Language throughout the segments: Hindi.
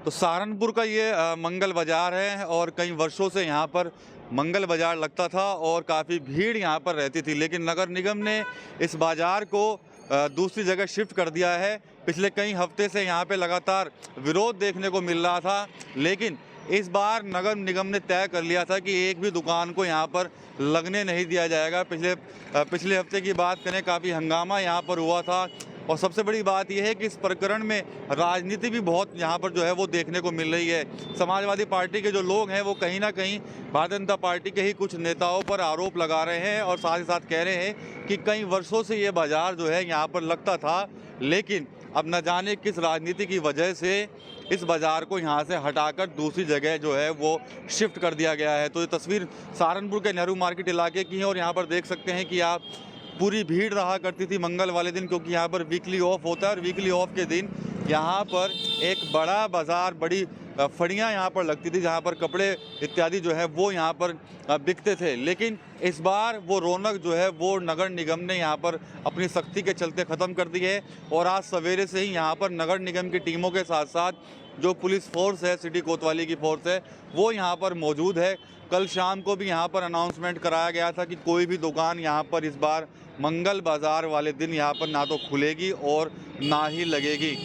तो सहारनपुर का ये मंगल बाज़ार है और कई वर्षों से यहाँ पर मंगल बाज़ार लगता था और काफ़ी भीड़ यहाँ पर रहती थी, लेकिन नगर निगम ने इस बाज़ार को दूसरी जगह शिफ्ट कर दिया है। पिछले कई हफ्ते से यहाँ पे लगातार विरोध देखने को मिल रहा था, लेकिन इस बार नगर निगम ने तय कर लिया था कि एक भी दुकान को यहाँ पर लगने नहीं दिया जाएगा। पिछले हफ्ते की बात करें, काफ़ी हंगामा यहाँ पर हुआ था और सबसे बड़ी बात यह है कि इस प्रकरण में राजनीति भी बहुत यहाँ पर जो है वो देखने को मिल रही है। समाजवादी पार्टी के जो लोग हैं वो कहीं ना कहीं भारतीय जनता पार्टी के ही कुछ नेताओं पर आरोप लगा रहे हैं और साथ ही साथ कह रहे हैं कि कई वर्षों से ये बाजार जो है यहाँ पर लगता था, लेकिन अब न जाने किस राजनीति की वजह से इस बाज़ार को यहाँ से हटाकर दूसरी जगह जो है वो शिफ्ट कर दिया गया है। तो ये तस्वीर सहारनपुर के नेहरू मार्केट इलाके की है और यहाँ पर देख सकते हैं कि आप पूरी भीड़ रहा करती थी मंगल वाले दिन, क्योंकि यहाँ पर वीकली ऑफ होता है और वीकली ऑफ के दिन यहाँ पर एक बड़ा बाज़ार, बड़ी फड़ियाँ यहाँ पर लगती थी जहाँ पर कपड़े इत्यादि जो है वो यहाँ पर बिकते थे। लेकिन इस बार वो रौनक जो है वो नगर निगम ने यहाँ पर अपनी सख्ती के चलते ख़त्म कर दी है और आज सवेरे से ही यहाँ पर नगर निगम की टीमों के साथ साथ जो पुलिस फोर्स है, सिटी कोतवाली की फोर्स है, वो यहाँ पर मौजूद है। कल शाम को भी यहाँ पर अनाउंसमेंट कराया गया था कि कोई भी दुकान यहाँ पर इस बार मंगल बाज़ार वाले दिन यहाँ पर ना तो खुलेगी और ना ही लगेगी।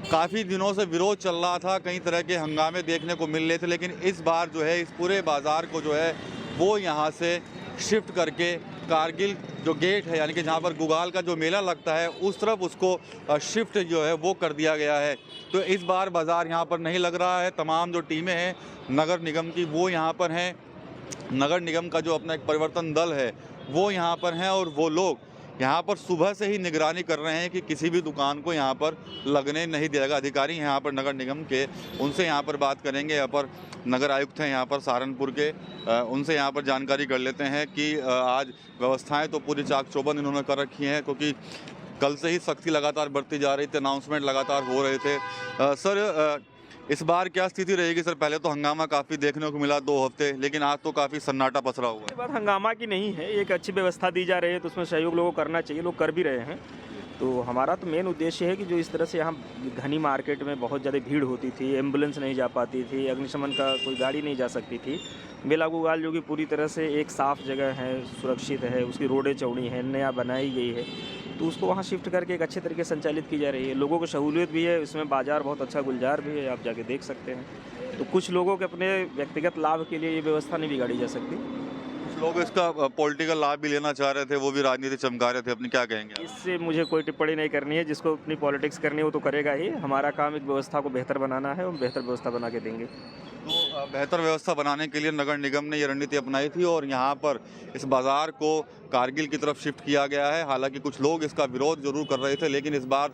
काफ़ी दिनों से विरोध चल रहा था, कई तरह के हंगामे देखने को मिल रहे थे, लेकिन इस बार जो है इस पूरे बाज़ार को जो है वो यहाँ से शिफ्ट करके कारगिल जो गेट है, यानी कि जहाँ पर गुगाल का जो मेला लगता है, उस तरफ उसको शिफ्ट जो है वो कर दिया गया है। तो इस बार बाज़ार यहाँ पर नहीं लग रहा है। तमाम जो टीमें हैं नगर निगम की वो यहाँ पर हैं। नगर निगम का जो अपना एक परिवर्तन दल है वो यहाँ पर हैं और वो लोग यहाँ पर सुबह से ही निगरानी कर रहे हैं कि किसी भी दुकान को यहाँ पर लगने नहीं दिया जाएगा। अधिकारी यहाँ पर नगर निगम के, उनसे यहाँ पर बात करेंगे। यहाँ पर नगर आयुक्त हैं यहाँ पर सहारनपुर के, उनसे यहाँ पर जानकारी कर लेते हैं कि आज व्यवस्थाएं तो पूरी चाक चौबंद इन्होंने कर रखी हैं, क्योंकि कल से ही सख्ती लगातार बढ़ती जा रही थी, अनाउंसमेंट लगातार हो रहे थे। सर, इस बार क्या स्थिति रहेगी? सर, पहले तो हंगामा काफ़ी देखने को मिला 2 हफ्ते, लेकिन आज तो काफ़ी सन्नाटा पसरा हुआ है। ये बात हंगामा की नहीं है, एक अच्छी व्यवस्था दी जा रही है तो उसमें सहयोग लोगों को करना चाहिए, लोग कर भी रहे हैं। तो हमारा तो मेन उद्देश्य है कि जो इस तरह से यहाँ घनी मार्केट में बहुत ज़्यादा भीड़ होती थी, एम्बुलेंस नहीं जा पाती थी, अग्निशमन का कोई गाड़ी नहीं जा सकती थी, मेला गुगाल जो कि पूरी तरह से एक साफ़ जगह है, सुरक्षित है, उसकी रोडें चौड़ी हैं, नया बनाई गई है, तो उसको वहाँ शिफ्ट करके एक अच्छे तरीके से संचालित की जा रही है। लोगों को सहूलियत भी है, इसमें बाज़ार बहुत अच्छा गुलजार भी है, आप जाके देख सकते हैं। तो कुछ लोगों के अपने व्यक्तिगत लाभ के लिए ये व्यवस्था नहीं बिगाड़ी जा सकती। कुछ लोग इसका पॉलिटिकल लाभ भी लेना चाह रहे थे, वो भी राजनीति चमका रहे थे अपनी, क्या कहेंगे? इससे मुझे कोई टिप्पणी नहीं करनी है। जिसको अपनी पॉलिटिक्स करनी है वो तो करेगा ही। हमारा काम एक व्यवस्था को बेहतर बनाना है और बेहतर व्यवस्था बना के देंगे। तो बेहतर व्यवस्था बनाने के लिए नगर निगम ने ये रणनीति अपनाई थी और यहाँ पर इस बाज़ार को कारगिल की तरफ शिफ्ट किया गया है। हालांकि कुछ लोग इसका विरोध जरूर कर रहे थे, लेकिन इस बार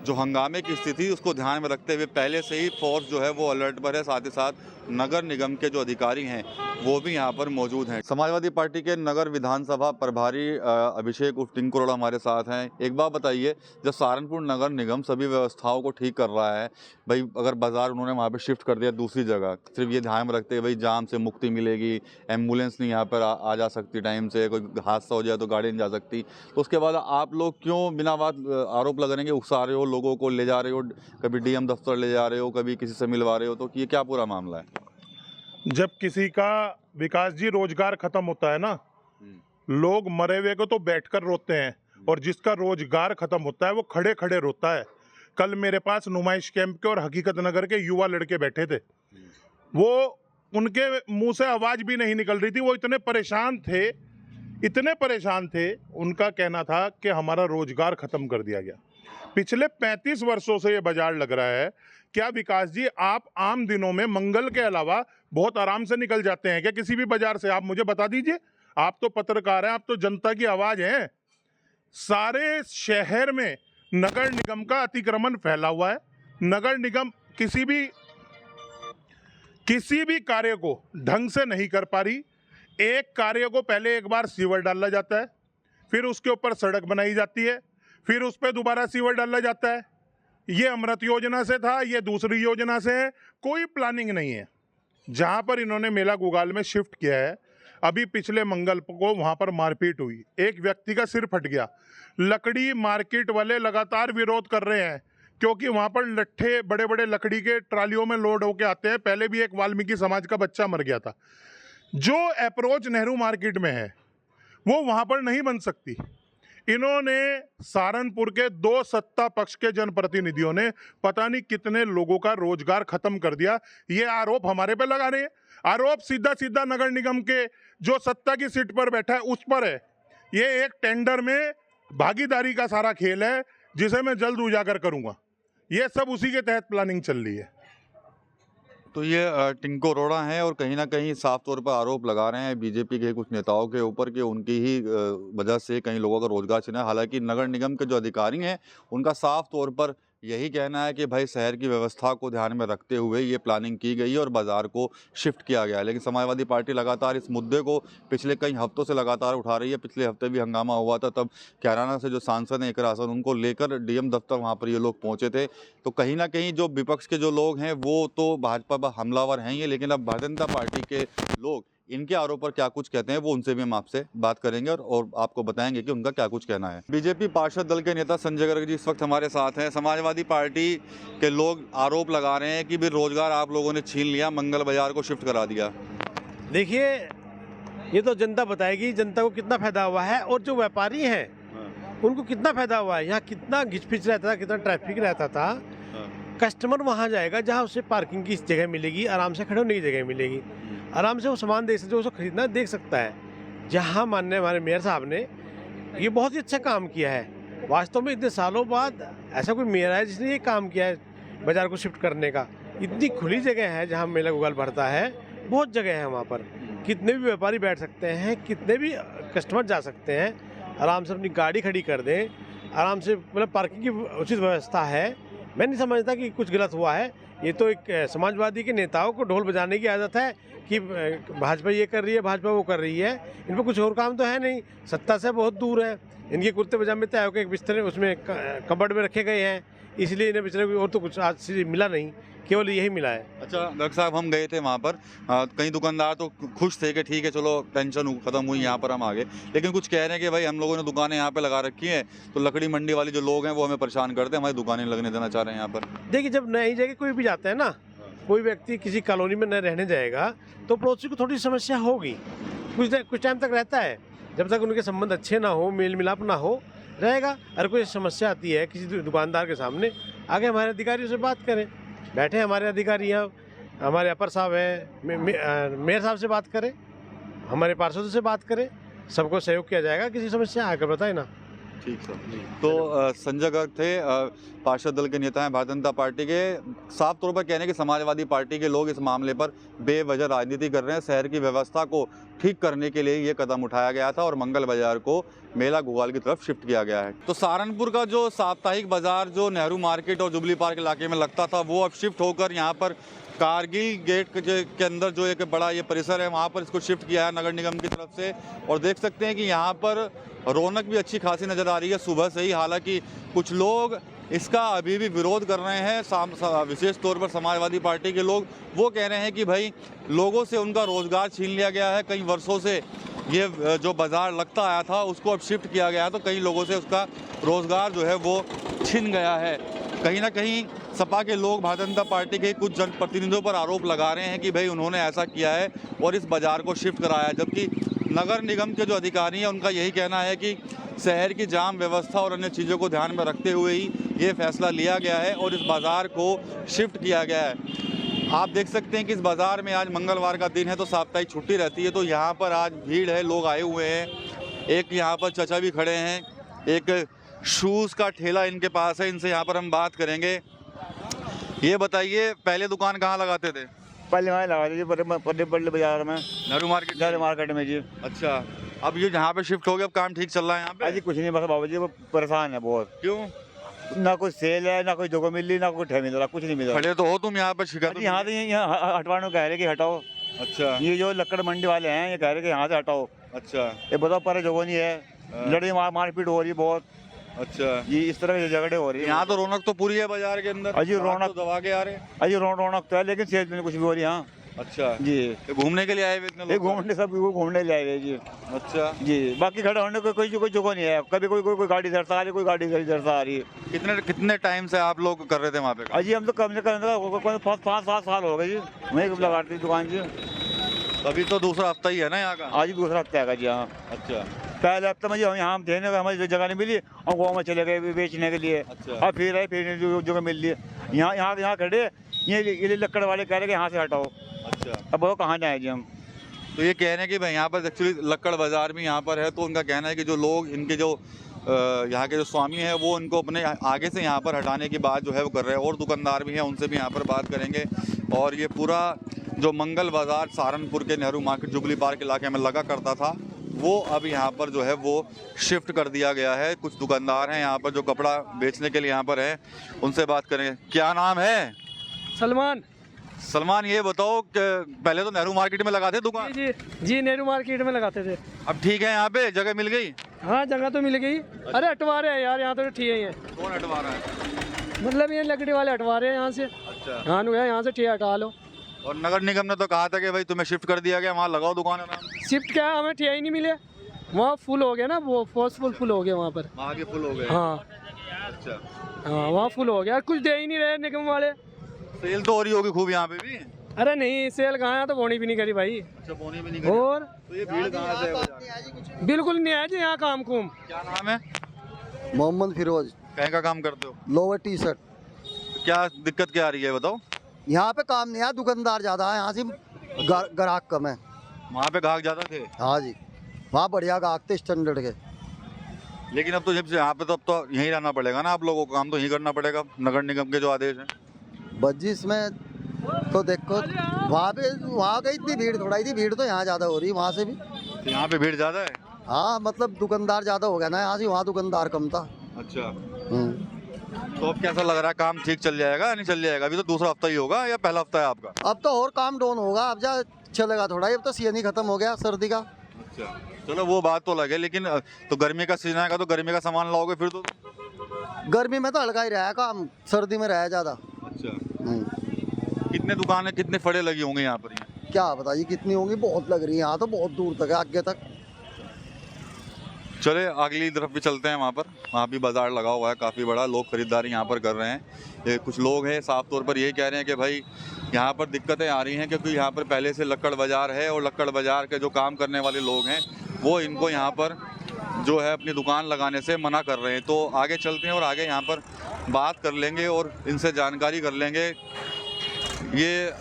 जो हंगामे की स्थिति उसको ध्यान में रखते हुए पहले से ही फोर्स जो है वो अलर्ट पर है। साथ ही साथ नगर निगम के जो अधिकारी हैं वो भी यहाँ पर मौजूद हैं। समाजवादी पार्टी के नगर विधानसभा प्रभारी अभिषेक उर्फ टिंकू अरोड़ा हमारे साथ हैं। एक बात बताइए, जब सहारनपुर नगर निगम सभी व्यवस्थाओं को ठीक कर रहा है, भाई अगर बाज़ार उन्होंने वहाँ पर शिफ्ट कर दिया दूसरी जगह, सिर्फ ये ध्यान में रखते हुए भाई जाम से मुक्ति मिलेगी, एम्बुलेंस नहीं यहाँ पर आ जा सकती टाइम से, कोई हादसा हो जाए तो गाड़ी नहीं जा सकती, तो उसके बाद आप लोग क्यों बिना बात आरोप लगा रहे हैं, उकसा रहे हो, लोगों को ले जा रहे हो, कभी डीएम दफ्तर ले जा रहे हो, कभी किसी से मिलवा रहे हो, तो ये क्या पूरा मामला है? जब किसी का विकास जी रोजगार खत्म होता है ना, लोग मरे हुए को तो बैठकर रोते हैं और जिसका रोजगार खत्म होता है वो खड़े खड़े रोता है। कल मेरे पास नुमाइश कैंप के और हकीकत नगर के युवा लड़के बैठे थे, वो उनके मुंह से आवाज भी नहीं निकल रही थी, वो इतने परेशान थे, इतने परेशान थे। उनका कहना था कि हमारा रोजगार खत्म कर दिया गया। पिछले 35 वर्षों से ये बाजार लग रहा है। क्या विकास जी, आप आम दिनों में मंगल के अलावा बहुत आराम से निकल जाते हैं क्या किसी भी बाजार से? आप मुझे बता दीजिए, आप तो पत्रकार हैं, आप तो जनता की आवाज हैं। सारे शहर में नगर निगम का अतिक्रमण फैला हुआ है। नगर निगम किसी भी कार्य को ढंग से नहीं कर पा रही। एक कार्य को पहले एक बार सीवर डाला जाता है, फिर उसके ऊपर सड़क बनाई जाती है, फिर उस पर दोबारा सीवर डाला जाता है। ये अमृत योजना से था, ये दूसरी योजना से है, कोई प्लानिंग नहीं है। जहां पर इन्होंने मेला गुगाल में शिफ्ट किया है, अभी पिछले मंगल को वहां पर मारपीट हुई, एक व्यक्ति का सिर फट गया। लकड़ी मार्केट वाले लगातार विरोध कर रहे हैं क्योंकि वहां पर लट्ठे बड़े बड़े लकड़ी के ट्रालियों में लोड होके आते हैं। पहले भी एक वाल्मीकि समाज का बच्चा मर गया था। जो अप्रोच नेहरू मार्केट में है वो वहां पर नहीं बन सकती। इन्होंने सहारनपुर के 2 सत्ता पक्ष के जनप्रतिनिधियों ने पता नहीं कितने लोगों का रोजगार खत्म कर दिया। ये आरोप हमारे पे लगा रहे हैं। आरोप सीधा सीधा नगर निगम के जो सत्ता की सीट पर बैठा है उस पर है। ये एक टेंडर में भागीदारी का सारा खेल है जिसे मैं जल्द उजागर करूंगा। ये सब उसी के तहत प्लानिंग चल रही है। तो ये टिंको अरोड़ा हैं और कहीं ना कहीं साफ तौर पर आरोप लगा रहे हैं बीजेपी के कुछ नेताओं के ऊपर कि उनकी ही वजह से कई लोगों का रोजगार छिना है। हालांकि नगर निगम के जो अधिकारी हैं उनका साफ तौर पर यही कहना है कि भाई शहर की व्यवस्था को ध्यान में रखते हुए ये प्लानिंग की गई है और बाजार को शिफ्ट किया गया है। लेकिन समाजवादी पार्टी लगातार इस मुद्दे को पिछले कई हफ्तों से लगातार उठा रही है। पिछले हफ्ते भी हंगामा हुआ था, तब कैराना से जो सांसद हैं इकरा हसन, उनको लेकर डीएम दफ्तर वहाँ पर ये लोग पहुँचे थे। तो कहीं ना कहीं जो विपक्ष के जो लोग हैं वो तो भाजपा पर हमलावर हैं ही, लेकिन अब भारतीय जनता पार्टी के लोग इनके आरोप पर क्या कुछ कहते हैं वो उनसे भी हम आपसे बात करेंगे और आपको बताएंगे कि उनका क्या कुछ कहना है। बीजेपी पार्षद दल के नेता संजय गर्ग जी इस वक्त हमारे साथ हैं। समाजवादी पार्टी के लोग आरोप लगा रहे हैं कि भी रोजगार आप लोगों ने छीन लिया, मंगल बाजार को शिफ्ट करा दिया। देखिए, ये तो जनता बताएगी जनता को कितना फायदा हुआ है और जो व्यापारी हैं उनको कितना फायदा हुआ है। यहाँ कितना घिचपिच रहता था, कितना ट्रैफिक रहता था। कस्टमर वहाँ जाएगा जहाँ उसे पार्किंग की जगह मिलेगी, आराम से खड़े होने की जगह मिलेगी, आराम से वो सामान देख सकते, उसको खरीदना देख सकता है। जहाँ माननीय हमारे मेयर साहब ने ये बहुत ही अच्छा काम किया है। वास्तव में इतने सालों बाद ऐसा कोई मेयर है जिसने ये काम किया है बाजार को शिफ्ट करने का। इतनी खुली जगह है जहाँ मेला गुगाल भरता है, बहुत जगह है वहाँ पर, कितने भी व्यापारी बैठ सकते हैं, कितने भी कस्टमर जा सकते हैं, आराम से अपनी गाड़ी खड़ी कर दें, आराम से, मतलब पार्किंग की उचित व्यवस्था है। मैं नहीं समझता कि कुछ गलत हुआ है। ये तो एक समाजवादी के नेताओं को ढोल बजाने की आदत है कि भाजपा ये कर रही है, भाजपा वो कर रही है। इन पर कुछ और काम तो है नहीं, सत्ता से बहुत दूर है। इनके कुर्ते पजामे तय होकर एक बिस्तर उसमें कबर्ड में रखे गए हैं, इसलिए इन्हें बेचारे और तो कुछ आज से मिला नहीं, केवल यही मिला है। अच्छा डॉक्टर साहब, हम गए थे वहाँ पर, कई दुकानदार तो खुश थे कि ठीक है चलो टेंशन खत्म हुई, यहाँ पर हम आ गए। लेकिन कुछ कह रहे हैं कि भाई हम लोगों ने दुकानें यहाँ पे लगा रखी हैं तो लकड़ी मंडी वाले जो लोग हैं वो हमें परेशान करते हैं, हमारी दुकानें लगने देना चाह रहे हैं यहाँ पर। देखिए, जब नई जगह कोई भी जाता है ना, कोई व्यक्ति किसी कॉलोनी में न रहने जाएगा तो पड़ोसी को थोड़ी समस्या होगी, कुछ टाइम तक रहता है। जब तक उनके संबंध अच्छे ना हो, मेल मिलाप ना हो, रहेगा। अगर कोई समस्या आती है किसी दुकानदार के सामने, आगे हमारे अधिकारियों से बात करें। बैठे हमारे अधिकारी यहाँ, हमारे अपर साहब हैं, मेयर साहब से बात करें, हमारे पार्षदों से बात करें, सबको सहयोग किया जाएगा। किसी समस्या आकर बताए ना। ठीक सर। तो संजय गर्ग थे, पार्षद दल के नेता हैं भारतीय जनता पार्टी के। साफ तौर पर कहने कि समाजवादी पार्टी के लोग इस मामले पर बेवजह राजनीति कर रहे हैं। शहर की व्यवस्था को ठीक करने के लिए ये कदम उठाया गया था और मंगल बाजार को मेला घुगाल की तरफ शिफ्ट किया गया है। तो सहारनपुर का जो साप्ताहिक बाजार जो नेहरू मार्केट और जुबली पार्क इलाके में लगता था वो अब शिफ्ट होकर यहाँ पर कारगिल गेट के अंदर जो एक बड़ा ये परिसर है वहाँ पर इसको शिफ्ट किया है नगर निगम की तरफ से। और देख सकते हैं कि यहाँ पर रौनक भी अच्छी खासी नज़र आ रही है सुबह से ही। हालांकि कुछ लोग इसका अभी भी विरोध कर रहे हैं, विशेष तौर पर समाजवादी पार्टी के लोग। वो कह रहे हैं कि भाई लोगों से उनका रोज़गार छीन लिया गया है। कई वर्षों से ये जो बाज़ार लगता आया था उसको अब शिफ्ट किया गया है, तो कई लोगों से उसका रोज़गार जो है वो छिन गया है। कहीं ना कहीं सपा के लोग भारतीय जनता पार्टी के कुछ जनप्रतिनिधियों पर आरोप लगा रहे हैं कि भाई उन्होंने ऐसा किया है और इस बाज़ार को शिफ्ट कराया, जबकि नगर निगम के जो अधिकारी हैं उनका यही कहना है कि शहर की जाम व्यवस्था और अन्य चीज़ों को ध्यान में रखते हुए ही ये फैसला लिया गया है और इस बाज़ार को शिफ्ट किया गया है। आप देख सकते हैं कि इस बाज़ार में आज मंगलवार का दिन है तो साप्ताहिक छुट्टी रहती है, तो यहाँ पर आज भीड़ है, लोग आए हुए हैं। एक यहाँ पर चाचा भी खड़े हैं, एक शूज़ का ठेला इनके पास है, इनसे यहाँ पर हम बात करेंगे। ये बताइए, पहले दुकान कहाँ लगाते थे? पहले वहाँ लगा दीजिए बड़े बाजार में, नेहरू मार्केट में जी। अच्छा, अब ये जहाँ पे शिफ्ट हो गया, अब काम ठीक चल रहा है यहाँ पे? अजी कुछ नहीं, बस बाबू जी वो परेशान है बहुत। क्यों? ना कोई सेल है, ना कोई जगह मिल रही, ना कोई ठे मिल रहा, कुछ नहीं मिल रहा। खड़े तो हो तुम यहाँ पे, शिकायत? यहाँ से यहाँ हटवाने को कह रहे कि हटाओ। अच्छा, ये जो लकड़ मंडी वाले हैं ये कह रहे कि यहाँ से हटाओ। अच्छा, ये बताओ पर जगह नहीं है, लड़ाई मारपीट हो रही है बहुत। अच्छा, ये इस तरह के झगड़े हो रही है। यहाँ तो रौनक तो पूरी है बाजार के अंदर, अजी रौनक तो दबा के आ रहे। अजी रौनक तो है, लेकिन सेल में कुछ भी हो रही है। अच्छा जी। ये घूमने के लिए आए हुए इतने ये लोग? घूमने सब घूमने ले आए जी। अच्छा, जी, बाकी खड़ा होने को कोई जगह नहीं है। कभी कोई गाड़ी इधर से आ रही, कोई गाड़ी इधर से आ रही है। कितने टाइम से आप लोग कर रहे थे वहाँ पे काम? अजी हम तो कम से कम 5-7 साल हो गए जी, वहीं लगाती थी दुकान जी। अभी तो दूसरा हफ्ता ही है ना यहाँ का? आज ही दूसरा हफ्ता है जी। हाँ, अच्छा पहले हफ्ते में जी हम यहाँ थे ना, हमें जगह नहीं मिली, हम गाँव में चले गए बेचने के लिए। अच्छा। अब फिर आए, फिर जगह मिल रही है। यहाँ खड़े, ये लकड़ वाले कह रहे कि यहाँ से हटाओ। अच्छा, अब वो कहाँ जाए जी हम। तो ये कह रहे हैं कि भाई यहाँ पर एक्चुअली लक्कड़ बाजार भी यहाँ पर है, तो उनका कहना है कि जो लोग इनके जो यहाँ के जो स्वामी हैं वो इनको अपने आगे से यहाँ पर हटाने की बात जो है वो कर रहे हैं। और दुकानदार भी हैं, उनसे भी यहाँ पर बात करेंगे। और ये पूरा जो मंगल बाज़ार सहारनपुर के नेहरू मार्केट जुबली पार्क इलाके में लगा करता था, वो अब यहाँ पर जो है वो शिफ्ट कर दिया गया है। कुछ दुकानदार हैं यहाँ पर जो कपड़ा बेचने के लिए यहाँ पर हैं, उनसे बात करेंगे। क्या नाम है? सलमान। सलमान, ये बताओ कि पहले तो नेहरू मार्केट में लगाते दुकान? जी जी, नेहरू मार्केट में लगाते थे। अब ठीक है, यहाँ पे जगह मिल गई? हाँ, जगह तो मिल गई। अरे हटवा रहे हैं यार, यहाँ तो ठीक है। कौन हटवा रहा है? मतलब ये लकड़ी वाले हटवा रहे हैं यहाँ से। अच्छा। हाँ, यहाँ से ठीक हटा लो। और नगर निगम ने तो कहा था कि भाई तुम्हें शिफ्ट कर दिया गया, वहाँ लगाओ दुकान आराम से। शिफ्ट क्या है, हमें ठीक ही नहीं मिले। वहाँ फुल हो गया ना, वो फोर्सफुल फुल हो गया वहाँ पर। वहाँ के फुल हो गए? हाँ अच्छा। हाँ, वहाँ फुल हो गया, कुछ दे ही नहीं रहे निगम वाले। सेल तो हो रही होगी खूब यहाँ पे भी? अरे नहीं, सेल कहाँ है, तो बोनी भी नहीं करी भाई। अच्छा, बोनी भी नहीं करी। और तो ये भीड़ कहाँ से है बाजार? बिल्कुल नहीं है जी यहाँ काम कुम। क्या नाम है? मोहम्मद फिरोज, कहीं का काम करते हो? Lower T shirt. तो क्या दिक्कत क्या आ रही है बताओ? यहाँ पे काम नहीं है, दुकानदार ज्यादा है, यहाँ से ग्राहक कम है। वहाँ पे ग्राहक ज्यादा थे, हाँ जी, वहाँ बढ़िया ग्राहक थे स्टैंडर्ड के। लेकिन अब तो जब से यहाँ पे, तो अब तो यहीं रहना पड़ेगा ना आप लोगों को, काम तो यहीं करना पड़ेगा नगर निगम के जो आदेश हैं। बज्जी इसमें तो देखो, वहाँ का इतनी भीड़ थोड़ा ही थी, भीड़ तो यहाँ ज्यादा हो रही है वहाँ से भी। तो यहाँ पे भीड़ ज्यादा है? हाँ, मतलब दुकानदार ज्यादा हो गया ना यहाँ से, वहाँ दुकानदार कम था। अच्छा, तो अब कैसा लग रहा है, काम ठीक चल जाएगा या नहीं चल जाएगा? अभी तो दूसरा हफ्ता ही होगा या पहला हफ्ता है आपका? अब तो और काम डाउन होगा, अब जा चलेगा थोड़ा, अब तो सीजन ही खत्म हो गया सर्दी का। अच्छा, चलो वो बात तो लगे, लेकिन तो गर्मी का सीजन आएगा तो गर्मी का सामान लाओगे फिर तो? गर्मी में तो हल्का ही रहा काम, सर्दी में रहा ज्यादा। अच्छा, कितने दुकानें, कितने फड़े लगी होंगे यहाँ पर? क्या बताइए कितनी होंगी, बहुत लग रही है यहाँ तो, बहुत दूर तक है, आगे तक। चले अगली तरफ भी चलते हैं, वहाँ भी बाजार लगा हुआ है काफ़ी बड़ा, लोग खरीदारी यहाँ पर कर रहे हैं। ये कुछ लोग हैं साफ तौर पर ये कह रहे हैं कि भाई यहाँ पर दिक्कतें आ रही हैं क्योंकि यहाँ पर पहले से लक्कड़ बाज़ार है और लक्कड़ बाज़ार के जो काम करने वाले लोग हैं वो इनको यहाँ पर जो है अपनी दुकान लगाने से मना कर रहे हैं। तो आगे चलते हैं और आगे यहाँ पर बात कर लेंगे और इनसे जानकारी कर लेंगे। ये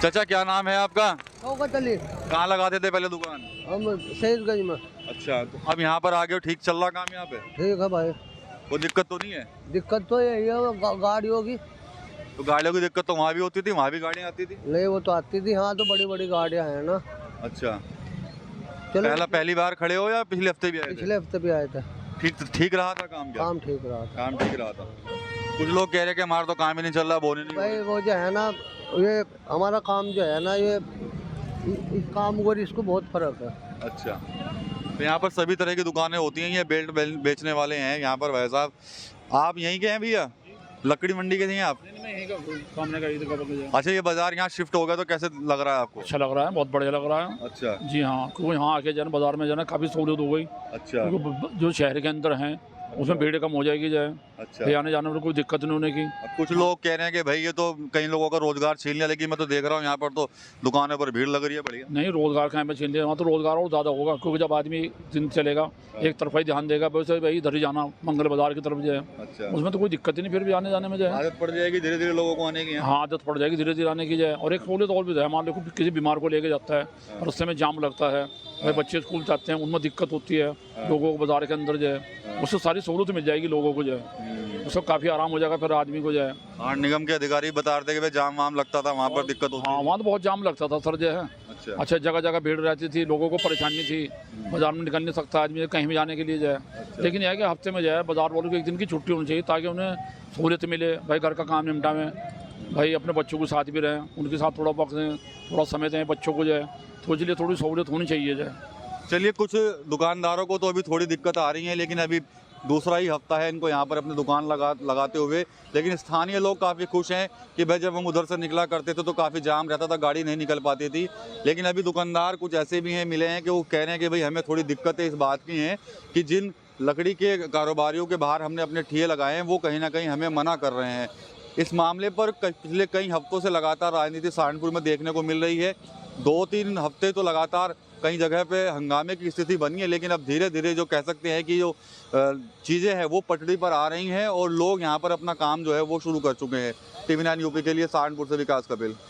चाचा, क्या नाम है आपका? कहाँ लगाते थे पहले दुकान? हम सैयदगंज में। अच्छा, तो अब यहाँ पर आ गए हो, ठीक चल रहा काम यहाँ पे? ठीक है भाई, कोई दिक्कत तो नहीं है? दिक्कत तो यही है, गाड़ियों की। तो गाड़ियों की दिक्कत तो वहाँ भी होती थी, वहाँ भी गाड़ियाँ आती थी? नहीं, वो तो आती थी, हाँ तो बड़ी बड़ी गाड़ियाँ हैं ना। अच्छा, चलो, पहली बार खड़े हो या पिछले हफ्ते भी आए थे? पिछले हफ्ते भी आए थे। ठीक रहा था काम? क्या काम ठीक रहा था? काम ठीक रहा था। कुछ लोग कह रहे कि हमारा तो काम ही नहीं चल रहा, बोने नहीं हो भाई रही। वो जो है ना, ये हमारा काम जो है ना, ये इस काम और इसको बहुत फर्क है। अच्छा, तो यहाँ पर सभी तरह की दुकानें होती हैं, ये बेल्ट बेचने वाले हैं यहाँ पर। भाई साहब, आप यहीं के हैं भैया? लकड़ी मंडी के हैं आप? अच्छा, ये बाजार यहाँ शिफ्ट हो गया तो कैसे लग रहा है आपको? अच्छा लग रहा है, बहुत बढ़िया लग रहा है। अच्छा जी हाँ, क्योंकि यहाँ आके जो है बाजार में जो है ना काफ़ी सहूलियत हो गई। अच्छा क्योंकि जो शहर के अंदर हैं उसमें भीड़ कम हो जाएगी, जो है अच्छा। आने जाने में कोई दिक्कत नहीं होने की। अब कुछ लोग कह रहे हैं कि भाई ये तो कई लोगों का रोजगार छीन लिया, लेकिन मैं तो देख रहा हूँ यहाँ पर तो दुकानों पर भीड़ लग रही है बढ़िया। नहीं, रोजगार कहाँ पे छीन लिया, वहाँ तो रोजगार और ज़्यादा होगा, क्योंकि जब आदमी दिन चलेगा एक तरफा ही ध्यान देगा, वैसे भाई इधर ही जाना मंगल बाजार की तरफ जो है, अच्छा, उसमें तो कोई दिक्कत ही नहीं फिर भी आने जाने में जो है। आदत पड़ जाएगी धीरे धीरे लोगों को आने की यहाँ। हाँ, आदत पड़ जाएगी धीरे धीरे आने की जाए। और एक सहूलियत और भी है, मान लो किसी बीमार को लेके जाता है और उससे में जाम लगता है, भाई बच्चे स्कूल जाते हैं, उनमें दिक्कत होती है लोगों को बाजार के अंदर जो है, उससे सारी सहूलत मिल जाएगी लोगों को जो है, उससे काफ़ी आराम हो जाएगा फिर आदमी को जो है। हाँ, निगम के अधिकारी बता रहे थे कि भाई जाम वाम लगता था वहाँ पर, दिक्कत होती हाँ, है। वहाँ तो बहुत जाम लगता था सर जो है। अच्छा, जगह जगह भीड़ रहती थी, लोगों को परेशानी थी, बाजार में निकल नहीं सकता आदमी कहीं भी जाने के लिए जो है। लेकिन यह है कि हफ्ते में जो है बाजार वालों को एक दिन की छुट्टी होनी चाहिए ताकि उन्हें सहूलियत मिले, भाई घर का काम निपटा में, भाई अपने बच्चों के साथ भी रहें, उनके साथ थोड़ा वक्त दें, थोड़ा समय दें बच्चों को जो है, तो इसलिए थोड़ी सहूलियत होनी चाहिए जो है। चलिए, कुछ दुकानदारों को तो अभी थोड़ी दिक्कत आ रही है, लेकिन अभी दूसरा ही हफ्ता है इनको यहाँ पर अपनी दुकान लगाते हुए। लेकिन स्थानीय लोग काफ़ी खुश हैं कि भाई जब हम उधर से निकला करते थे तो काफ़ी जाम रहता था, गाड़ी नहीं निकल पाती थी। लेकिन अभी दुकानदार कुछ ऐसे भी हैं मिले हैं कि वो कह रहे हैं कि भाई हमें थोड़ी दिक्कतें इस बात की हैं कि जिन लकड़ी के कारोबारियों के बाहर हमने अपने ठिये लगाए हैं वो कहीं ना कहीं हमें मना कर रहे हैं। इस मामले पर पिछले कई हफ्तों से लगातार राजनीति सहारनपुर में देखने को मिल रही है। 2-3 हफ्ते तो लगातार कई जगह पे हंगामे की स्थिति बनी है, लेकिन अब धीरे धीरे जो कह सकते हैं कि जो चीज़ें हैं वो पटरी पर आ रही हैं और लोग यहाँ पर अपना काम जो है वो शुरू कर चुके हैं। TV9 यूपी के लिए सहारनपुर से विकास कपिल।